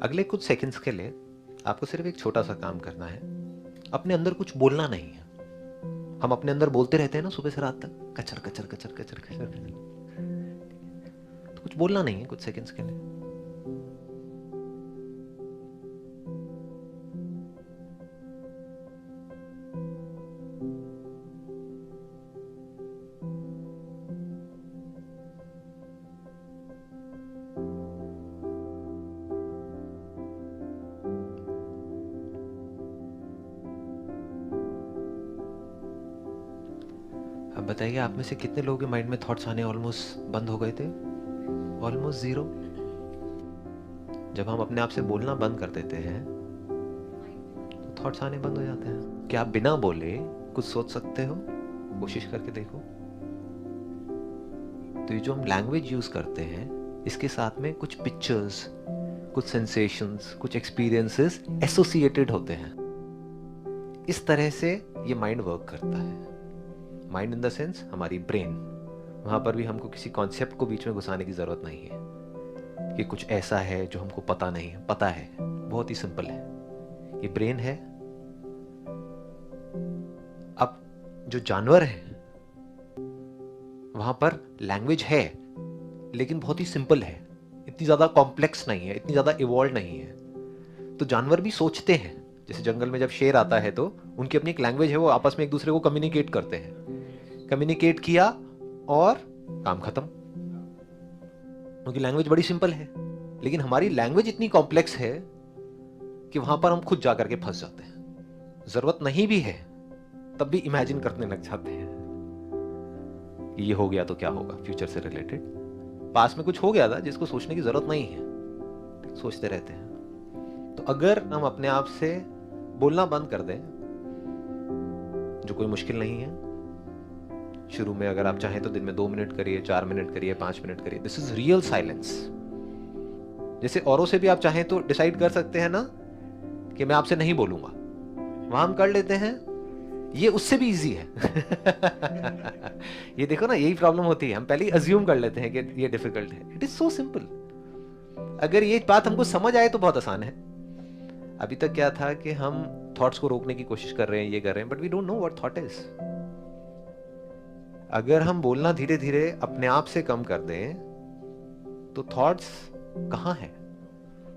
अगले कुछ सेकंड्स के लिए आपको सिर्फ एक छोटा सा काम करना है। अपने अंदर कुछ बोलना नहीं है। हम अपने अंदर बोलते रहते हैं ना सुबह से रात तक, कचर कचर कचर कचर कचर, तो कुछ बोलना नहीं है कुछ सेकंड्स के लिए। अब बताइए, आप में से कितने लोगों के माइंड में थॉट्स आने ऑलमोस्ट बंद हो गए थे? Almost zero. जब हम अपने आप से बोलना बंद कर देते हैं तो थॉट्स आने बंद हो जाते हैं। क्या आप बिना बोले कुछ सोच सकते हो? कोशिश करके देखो। तो ये जो हम लैंग्वेज यूज करते हैं, इसके साथ में कुछ पिक्चर्स, कुछ सेंसेशंस, कुछ एक्सपीरियंसेस एसोसिएटेड होते हैं। इस तरह से ये माइंड वर्क करता है। माइंड इन द सेंस हमारी ब्रेन। वहां पर भी हमको किसी कॉन्सेप्ट को बीच में घुसाने की जरूरत नहीं है कि कुछ ऐसा है जो हमको पता नहीं है। पता है, बहुत ही सिंपल है। ये ब्रेन है। अब जो जानवर है वहां पर लैंग्वेज है, लेकिन बहुत ही सिंपल है। इतनी ज्यादा कॉम्प्लेक्स नहीं है, इतनी ज्यादा इवॉल्व नहीं है। तो जानवर भी सोचते हैं। जैसे जंगल में जब शेर आता है तो उनकी अपनी एक लैंग्वेज है, वो आपस में एक दूसरे को कम्युनिकेट करते हैं। कम्युनिकेट किया और काम खत्म। उनकी लैंग्वेज बड़ी सिंपल है, लेकिन हमारी लैंग्वेज इतनी कॉम्प्लेक्स है कि वहां पर हम खुद जाकर के फंस जाते हैं। जरूरत नहीं भी है तब भी इमेजिन करने लग जाते हैं। ये हो गया तो क्या होगा, फ्यूचर से रिलेटेड। पास में कुछ हो गया था जिसको सोचने की जरूरत नहीं है, सोचते रहते हैं। तो अगर हम अपने आप से बोलना बंद कर दें, जो कोई मुश्किल नहीं है। शुरू में अगर आप चाहें तो दिन में 2 मिनट करिए, 4 मिनट करिए, 5 मिनट करिए। This is real silence. जैसे औरों से भी आप चाहें तो डिसाइड कर सकते हैं ना कि मैं आपसे नहीं बोलूंगा, वहां हम कर लेते हैं। ये उससे भी इजी है। ये देखो ना, यही प्रॉब्लम होती है। हम पहले ही अज्यूम कर लेते हैं कि ये डिफिकल्ट है। It is so simple. अगर ये बात हमको समझ आए तो बहुत आसान है। अभी तक क्या था कि हम थॉट्स को रोकने की कोशिश कर रहे हैं, ये कर रहे हैं, but we don't know what thought is. अगर हम बोलना धीरे धीरे अपने आप से कम कर दें तो थॉट्स कहां है?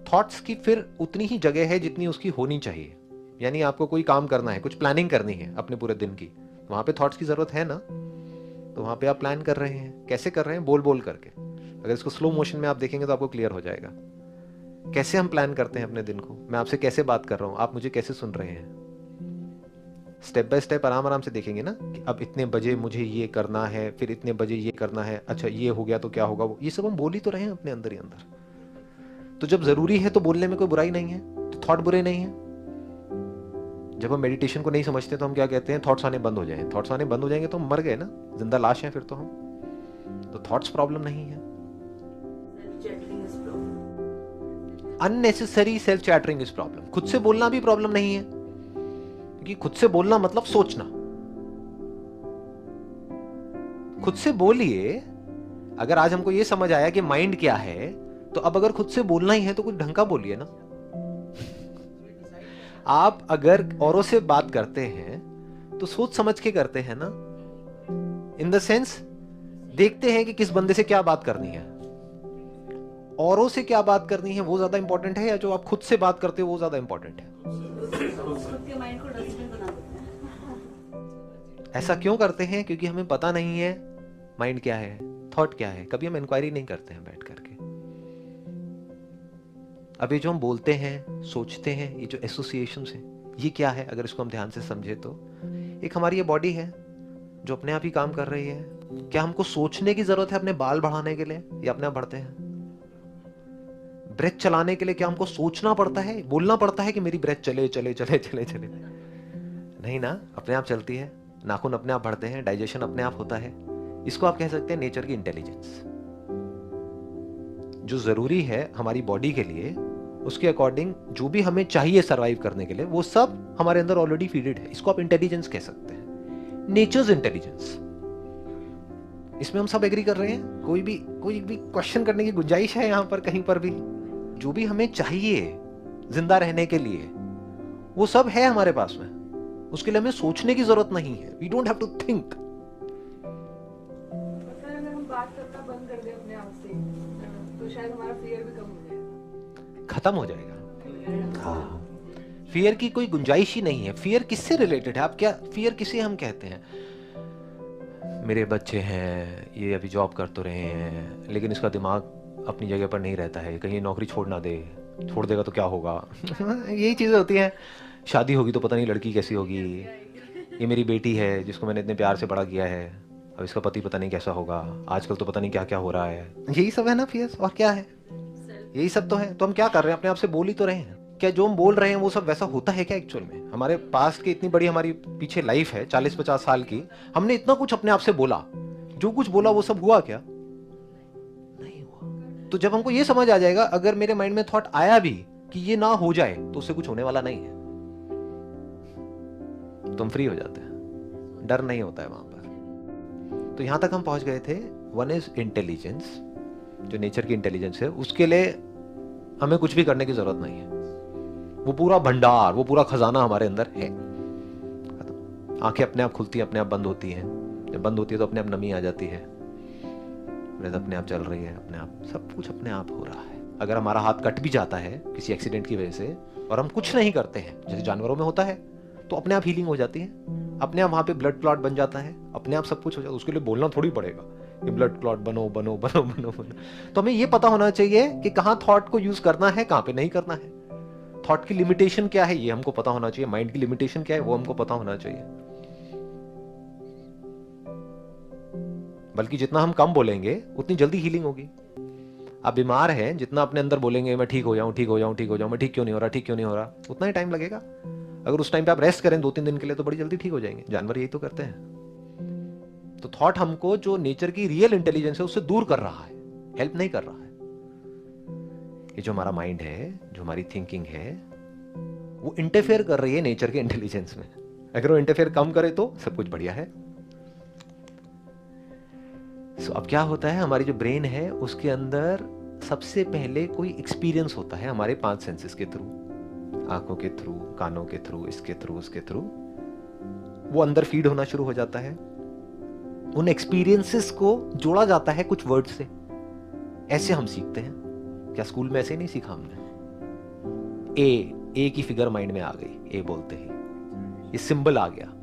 थॉट्स की फिर उतनी ही जगह है जितनी उसकी होनी चाहिए। यानी आपको कोई काम करना है, कुछ प्लानिंग करनी है अपने पूरे दिन की, वहां पे थॉट्स की जरूरत है ना। तो वहां पे आप प्लान कर रहे हैं। कैसे कर रहे हैं? बोल बोल करके। अगर इसको स्लो मोशन में आप देखेंगे तो आपको क्लियर हो जाएगा कैसे हम प्लान करते हैं अपने दिन को। मैं आपसे कैसे बात कर रहा हूं, आप मुझे कैसे सुन रहे हैं। स्टेप बाय स्टेप आराम आराम से देखेंगे ना कि अब इतने बजे मुझे ये करना है, फिर इतने बजे ये करना है। अच्छा, ये हो गया तो क्या होगा, ये सब हम बोल ही तो रहे हैं अपने अंदर ही अंदर। तो जब जरूरी है तो बोलने में कोई बुराई नहीं है, तो थॉट बुरे नहीं है। जब हम मेडिटेशन को नहीं समझते तो हम क्या कहते हैं? थॉट्स आने बंद हो जाए। थॉट्स आने बंद हो जाएंगे तो हम मर गए ना, जिंदा लाश हैं फिर तो हम। तो थॉट्स प्रॉब्लम नहीं है। Unnecessary self chattering is problem. खुद से बोलना भी प्रॉब्लम नहीं है, क्योंकि खुद से बोलना मतलब सोचना। खुद से बोलिए। अगर आज हमको यह समझ आया कि माइंड क्या है, तो अब अगर खुद से बोलना ही है तो कुछ ढंग का बोलिए ना। आप अगर औरों से बात करते हैं तो सोच समझ के करते हैं ना। इन द सेंस देखते हैं कि किस बंदे से क्या बात करनी है। औरों से क्या बात करनी है वो ज्यादा इंपॉर्टेंट है, या जो आप खुद से बात करते हो वो ज्यादा इंपॉर्टेंट है? ऐसा क्यों करते हैं? क्योंकि हमें पता नहीं है माइंड क्या है, थॉट क्या है। कभी हम इंक्वायरी नहीं करते हैं बैठ करके। अब ये जो हम बोलते हैं, सोचते हैं, ये जो एसोसिएशंस हैं, ये क्या है? अगर इसको हम ध्यान से समझे तो एक हमारी ये बॉडी है जो अपने आप ही काम कर रही है। क्या हमको सोचने की जरूरत है अपने बाल बढ़ाने के लिए, या अपने आप बढ़ते हैं? ब्रेथ चलाने के लिए क्या हमको सोचना पड़ता है, बोलना पड़ता है कि मेरी ब्रेथ चले चले चले चले चले? नहीं ना, अपने आप चलती है। नाखून अपने आप बढ़ते हैं, डाइजेशन अपने आप होता है। इसको आप कह सकते हैं नेचर की इंटेलिजेंस। जो जरूरी है हमारी बॉडी के लिए, उसके अकॉर्डिंग जो भी हमें चाहिए सरवाइव करने के लिए, वो सब हमारे अंदर ऑलरेडी फीडेड है। इसको आप इंटेलिजेंस कह सकते हैं, नेचर्स इंटेलिजेंस। इसमें हम सब एग्री कर रहे हैं? कोई भी क्वेश्चन करने की गुंजाइश है यहां पर कहीं पर भी? जो भी हमें चाहिए जिंदा रहने के लिए, वो सब है हमारे पास में। उसके लिए हमें सोचने की जरूरत नहीं है। We don't have to think. अगर हम बात करना बंद कर दें अपने आप से, तो शायद हमारा फियर भी कम हो जाएगा, खत्म हो जाएगा। हाँ, फियर की कोई गुंजाइश ही नहीं है। फियर किससे रिलेटेड है? आप क्या फियर किसे हम कहते हैं? मेरे बच्चे हैं, ये अभी जॉब कर तो रहे हैं, लेकिन इसका दिमाग अपनी जगह पर नहीं रहता है, कहीं नौकरी छोड़ ना दे, छोड़ देगा तो क्या होगा। यही चीज़ें होती हैं। शादी होगी तो पता नहीं लड़की कैसी होगी। ये मेरी बेटी है जिसको मैंने इतने प्यार से बड़ा किया है, अब इसका पति पता नहीं कैसा होगा, आजकल तो पता नहीं क्या क्या हो रहा है। यही सब है ना फियर, और क्या है? यही सब तो है। तो हम क्या कर रहे हैं? अपने आप से बोल ही तो रहे हैं। क्या जो हम बोल रहे हैं वो सब वैसा होता है क्या एक्चुअल में? हमारे पास की इतनी बड़ी हमारी पीछे लाइफ है 40-50 साल की, हमने इतना कुछ अपने आप से बोला, जो कुछ बोला वो सब हुआ क्या? नहीं हुआ। तो जब हमको ये समझ आ जाएगा, अगर मेरे माइंड में थॉट आया भी कि ये ना हो जाए, तो उससे कुछ होने वाला नहीं है, तो हम फ्री हो जाते हैं, डर नहीं होता है वहां पर। तो यहां तक हम पहुंच गए थे। वन इज इंटेलिजेंस, जो नेचर की इंटेलिजेंस है, उसके लिए हमें कुछ भी करने की जरूरत नहीं है। वो पूरा भंडार, वो पूरा खजाना हमारे अंदर है। आंखें अपने आप खुलती हैं, अपने आप बंद होती हैं। जब बंद होती है तो अपने आप नमी आ जाती है, ब्रेथ अपने आप चल रही है, अपने आप सब कुछ अपने आप हो रहा है। अगर हमारा हाथ कट भी जाता है किसी एक्सीडेंट की वजह से और हम कुछ नहीं करते हैं, जैसे जानवरों में होता है, तो अपने आप हीलिंग हो जाती है, अपने आप वहां पे ब्लड क्लॉट बन जाता है, अपने आप सब कुछ हो जाता है। उसके लिए बोलना थोड़ी पड़ेगा कि ब्लड क्लॉट बनो बनो बनो बनो बनो। तो हमें ये पता होना चाहिए कि कहाँ थॉट को यूज करना है, कहाँ पे नहीं करना है। थॉट की लिमिटेशन क्या है ये हमको पता होना चाहिए, माइंड की लिमिटेशन क्या है वो हमको पता होना चाहिए। बल्कि जितना हम कम बोलेंगे उतनी जल्दी हीलिंग होगी। आप बीमार हैं, जितना अपने अंदर बोलेंगे मैं ठीक हो जाऊं, ठीक हो जाऊं, ठीक हो जाऊं, मैं ठीक क्यों नहीं हो रहा, ठीक क्यों नहीं हो रहा, उतना ही टाइम लगेगा। अगर उस टाइम पे आप रेस्ट करें 2-3 दिन के लिए, तो बड़ी जल्दी ठीक हो जाएंगे। जानवर यही तो करते हैं। तो थॉट हमको जो नेचर की रियल इंटेलिजेंस है उससे दूर कर रहा है, हेल्प नहीं कर रहा है। ये जो हमारा माइंड है, जो हमारी थिंकिंग है, वो इंटरफेयर कर रही है नेचर के इंटेलिजेंस में। अगर वो इंटरफेयर कम करे तो सब कुछ बढ़िया है। अब क्या होता है, हमारी जो ब्रेन है उसके अंदर सबसे पहले कोई एक्सपीरियंस होता है हमारे 5 सेंसेस के थ्रू, आंखों के थ्रू, कानों के थ्रू, इसके थ्रू, उसके थ्रू, वो अंदर फीड होना शुरू हो जाता है। उन एक्सपीरियंसेस को जोड़ा जाता है कुछ वर्ड से। ऐसे हम सीखते हैं। क्या स्कूल में ऐसे नहीं सीखा हमने? ए की फिगर माइंड में आ गई, ए बोलते ही ये सिंबल आ गया।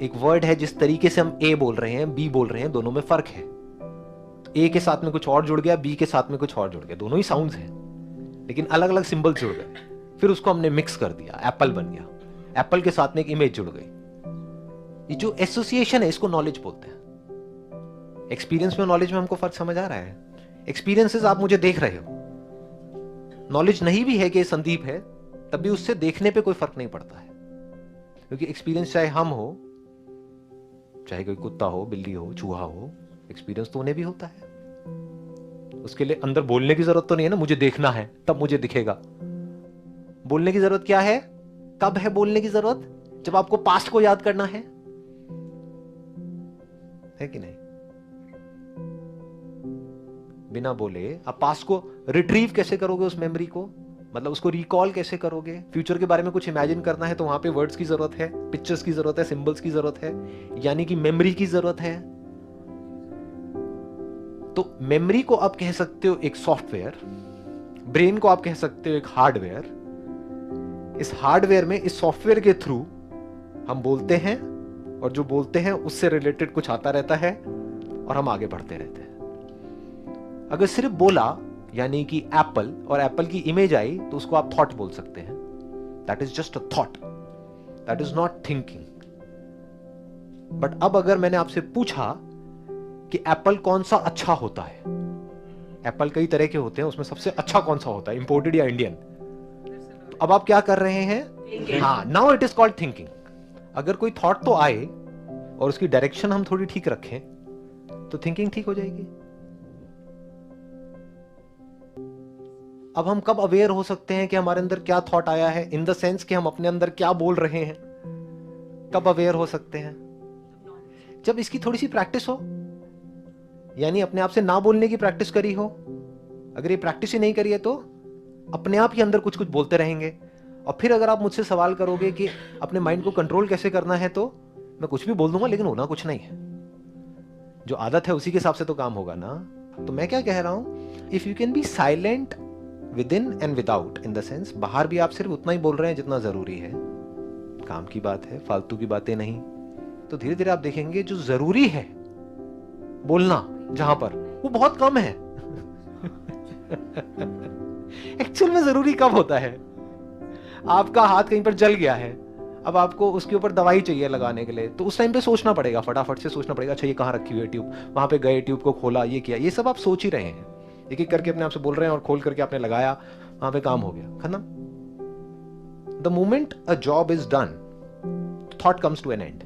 एक वर्ड है, जिस तरीके से हम ए बोल रहे हैं, बी बोल रहे हैं, दोनों में फर्क है। ए के साथ में कुछ और जुड़ गया, बी के साथ में कुछ और जुड़ गया, दोनों ही साउंड्स हैं लेकिन अलग अलग सिंबल जुड़ गए। फिर उसको हमने मिक्स कर दिया, एप्पल बन गया। एप्पल के साथ में एक इमेज जुड़ गई। ये जो एसोसिएशन है इसको नॉलेज बोलते हैं। एक्सपीरियंस में नॉलेज में हमको फर्क समझ आ रहा है? एक्सपीरियंसेस आप मुझे देख रहे हो, नॉलेज नहीं भी है कि संदीप है, तब भी उससे देखने पे कोई फर्क नहीं पड़ता है। क्योंकि एक्सपीरियंस चाहे हम हो, चाहे कोई कुत्ता हो, बिल्ली हो, चूहा हो, एक्सपीरियंस तो उन्हें भी होता है। उसके लिए अंदर बोलने की जरूरत तो नहीं है ना, मुझे देखना है तब मुझे दिखेगा। बोलने की जरूरत क्या है? कब है बोलने की जरूरत? जब आपको पास्ट को याद करना है कि नहीं? बिना बोले आप पास्ट को रिट्रीव कैसे करोगे? उस मेमोरी को, मतलब उसको रिकॉल कैसे करोगे? फ्यूचर के बारे में कुछ इमेजिन करना है तो वहां पे वर्ड्स की जरूरत है, पिक्चर्स की जरूरत है, सिंबल्स की जरूरत है, यानी कि मेमोरी की जरूरत है। तो मेमोरी को आप कह सकते हो एक सॉफ्टवेयर, ब्रेन को आप कह सकते हो एक हार्डवेयर। इस हार्डवेयर में, इस सॉफ्टवेयर के थ्रू हम बोलते हैं, और जो बोलते हैं उससे रिलेटेड कुछ आता रहता है और हम आगे बढ़ते रहते हैं। अगर सिर्फ बोला यानी कि एप्पल और एप्पल की इमेज आई तो उसको आप थॉट बोल सकते हैं। That is just a thought, that is not thinking. But अब अगर मैंने आपसे पूछा कि एप्पल कौन सा अच्छा होता है, एप्पल कई तरह के होते हैं, उसमें सबसे अच्छा कौन सा होता है, इंपोर्टेड या इंडियन? तो अब आप क्या कर रहे हैं? हाँ, now it is called thinking. अगर कोई थॉट तो आए और उसकी डायरेक्शन हम थोड़ी ठीक रखें तो थिंकिंग ठीक हो जाएगी। अब हम कब अवेयर हो सकते हैं कि हमारे अंदर क्या थॉट आया है, इन द सेंस कि हम अपने अंदर क्या बोल रहे हैं? कब अवेयर हो सकते हैं? जब इसकी थोड़ी सी प्रैक्टिस हो, यानी अपने आप से ना बोलने की प्रैक्टिस करी हो। अगर ये प्रैक्टिस ही नहीं करी है तो अपने आप ही अंदर कुछ कुछ बोलते रहेंगे। और फिर अगर आप मुझसे सवाल करोगे कि अपने माइंड को कंट्रोल कैसे करना है, तो मैं कुछ भी बोल दूंगा, लेकिन होना कुछ नहीं है। जो आदत है उसी के हिसाब से तो काम होगा ना। तो मैं क्या कह रहा हूं, if you can be silent with in and without, in the sense बाहर भी आप सिर्फ उतना ही बोल रहे हैं जितना जरूरी है, काम की बात है, फालतू की बातें नहीं, तो धीरे धीरे आप देखेंगे जो जरूरी है बोलना जहां पर, वो बहुत कम है। एक्चुअल में जरूरी कब होता है, आपका हाथ कहीं पर जल गया है, अब आपको उसके ऊपर दवाई चाहिए लगाने के लिए, तो उस टाइम पे सोचना पड़ेगा, फटाफट से सोचना पड़ेगा, अच्छा ये कहाँ रखी हुई है ट्यूब, वहां पे गए, ट्यूब को खोला, ये किया, ये सब आप सोच ही रहे हैं, एक एक करके अपने आप से बोल रहे हैं, और खोल करके आपने लगाया, वहां पे काम हो गया, खत्म। The moment a job is done, thought comes to an and.